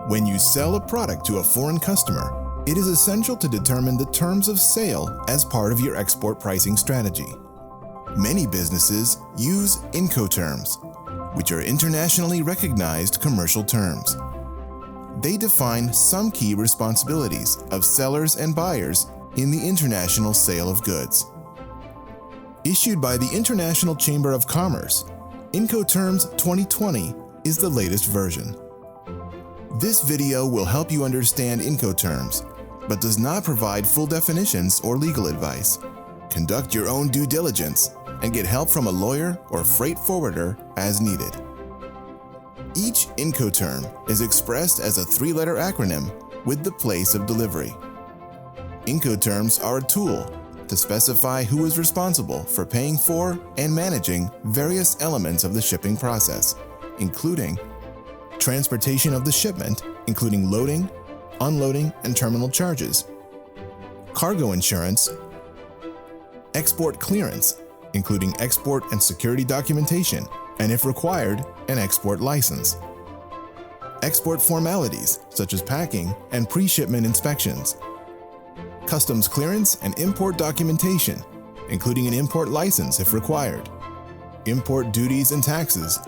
When you sell a product to a foreign customer, it is essential to determine the terms of sale as part of your export pricing strategy. Many businesses use Incoterms, which are internationally recognized commercial terms. They define some key responsibilities of sellers and buyers in the international sale of goods. Issued by the International Chamber of Commerce, Incoterms 2020 is the latest version. This video will help you understand Incoterms, but does not provide full definitions or legal advice. Conduct your own due diligence and get help from a lawyer or freight forwarder as needed. Each Incoterm is expressed as a 3-letter acronym with the place of delivery. Incoterms are a tool to specify who is responsible for paying for and managing various elements of the shipping process, including transportation of the shipment, including loading, unloading, and terminal charges, cargo insurance, export clearance, including export and security documentation, and if required, an export license, export formalities such as packing and pre-shipment inspections, customs clearance and import documentation, including an import license if required, import duties and taxes,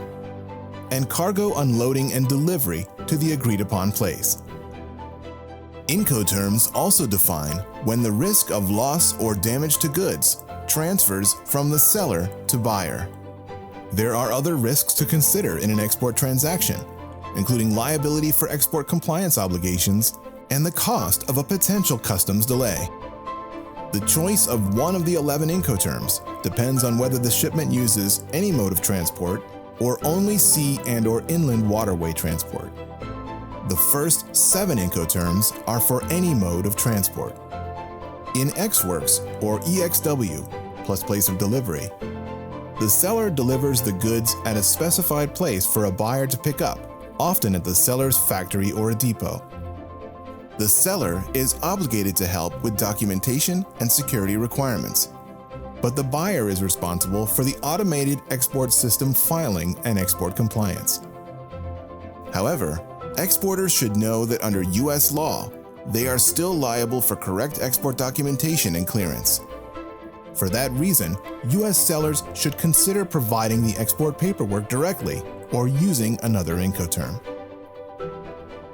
and cargo unloading and delivery to the agreed-upon place. Incoterms also define when the risk of loss or damage to goods transfers from the seller to buyer. There are other risks to consider in an export transaction, including liability for export compliance obligations and the cost of a potential customs delay. The choice of one of the 11 Incoterms depends on whether the shipment uses any mode of transport or only sea and/or inland waterway transport. The first 7 Incoterms are for any mode of transport. In EXWORKS or EXW plus place of delivery, the seller delivers the goods at a specified place for a buyer to pick up, often at the seller's factory or a depot. The seller is obligated to help with documentation and security requirements, but the buyer is responsible for the automated export system filing and export compliance. However, exporters should know that under U.S. law, they are still liable for correct export documentation and clearance. For that reason, U.S. sellers should consider providing the export paperwork directly or using another Incoterm.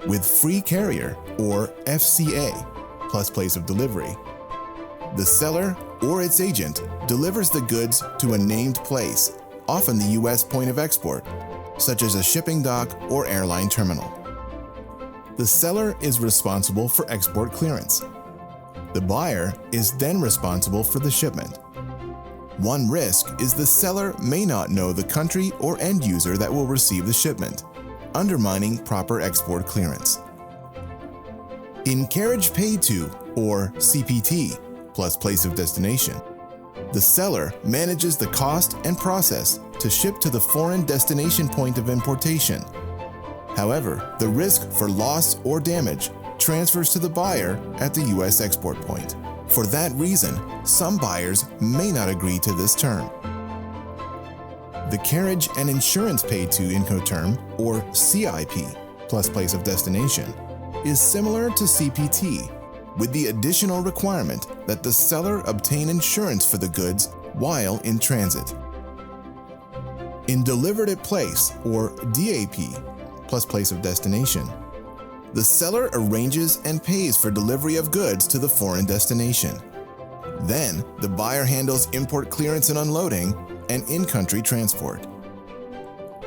With free carrier or FCA plus place of delivery, the seller or its agent delivers the goods to a named place, often the U.S. point of export, such as a shipping dock or airline terminal. The seller is responsible for export clearance. The buyer is then responsible for the shipment. One risk is the seller may not know the country or end user that will receive the shipment, undermining proper export clearance. In carriage paid to, or CPT, plus place of destination, the seller manages the cost and process to ship to the foreign destination point of importation. However, the risk for loss or damage transfers to the buyer at the U.S. export point. For that reason, some buyers may not agree to this term. The carriage and insurance paid to Incoterm, or CIP, plus place of destination, is similar to CPT, with the additional requirement that the seller obtain insurance for the goods while in transit. In delivered at place, or DAP, plus place of destination, the seller arranges and pays for delivery of goods to the foreign destination. Then, the buyer handles import clearance and unloading and in-country transport.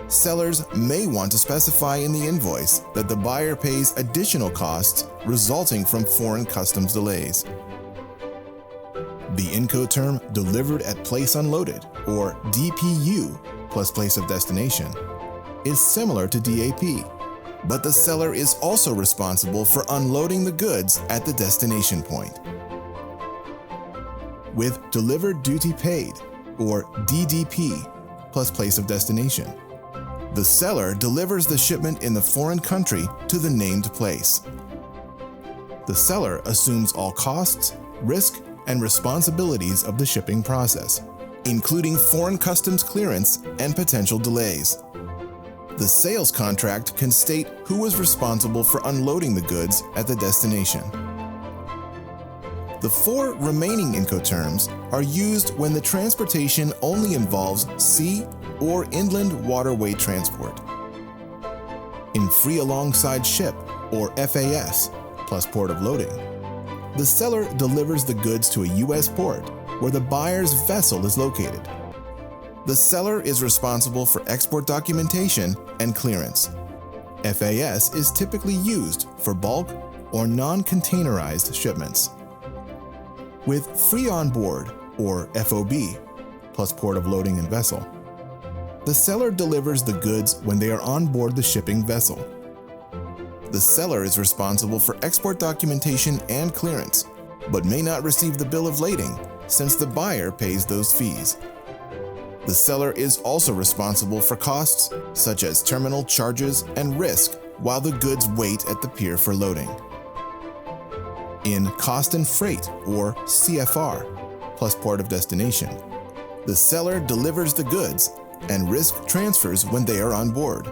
Sellers may want to specify in the invoice that the buyer pays additional costs resulting from foreign customs delays. The Incoterm delivered at place unloaded, or DPU plus place of destination, is similar to DAP, but the seller is also responsible for unloading the goods at the destination point. With delivered duty paid, or DDP plus place of destination, the seller delivers the shipment in the foreign country to the named place. The seller assumes all costs, risk, and responsibilities of the shipping process, including foreign customs clearance and potential delays. The sales contract can state who was responsible for unloading the goods at the destination. The 4 remaining Incoterms are used when the transportation only involves sea or inland waterway transport. In free alongside ship, or FAS, plus port of loading, the seller delivers the goods to a U.S. port where the buyer's vessel is located. The seller is responsible for export documentation and clearance. FAS is typically used for bulk or non-containerized shipments. With free on board, or FOB, plus port of loading and vessel, the seller delivers the goods when they are on board the shipping vessel. The seller is responsible for export documentation and clearance, but may not receive the bill of lading since the buyer pays those fees. The seller is also responsible for costs such as terminal charges and risk while the goods wait at the pier for loading. In cost and freight, or CFR, plus port of destination, the seller delivers the goods and risk transfers when they are on board,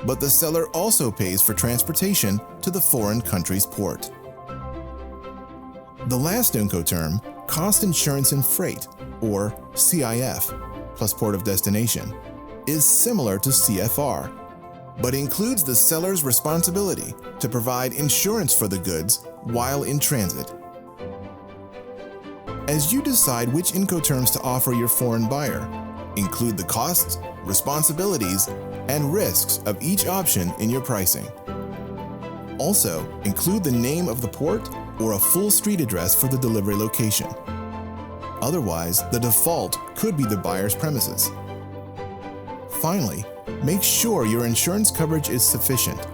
but the seller also pays for transportation to the foreign country's port. The last Incoterm, cost insurance and freight, or CIF, plus port of destination, is similar to CFR, but includes the seller's responsibility to provide insurance for the goods while in transit. As you decide which Incoterms to offer your foreign buyer, include the costs, responsibilities, and risks of each option in your pricing. Also, include the name of the port or a full street address for the delivery location. Otherwise, the default could be the buyer's premises. Finally, make sure your insurance coverage is sufficient,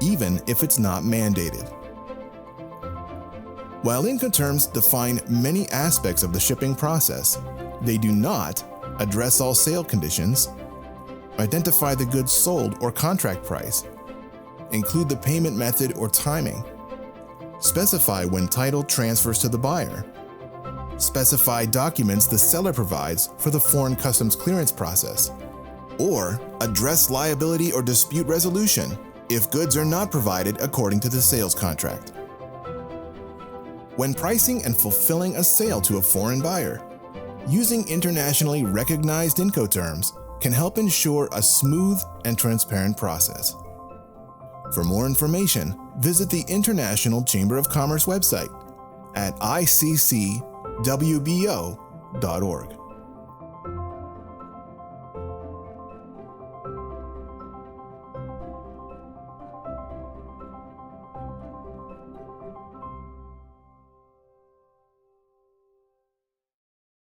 even if it's not mandated. While Incoterms define many aspects of the shipping process, they do not address all sale conditions, identify the goods sold or contract price, include the payment method or timing, specify when title transfers to the buyer, specify documents the seller provides for the foreign customs clearance process, or address liability or dispute resolution if goods are not provided according to the sales contract. When pricing and fulfilling a sale to a foreign buyer, using internationally recognized Incoterms can help ensure a smooth and transparent process. For more information, visit the International Chamber of Commerce website at iccwbo.org.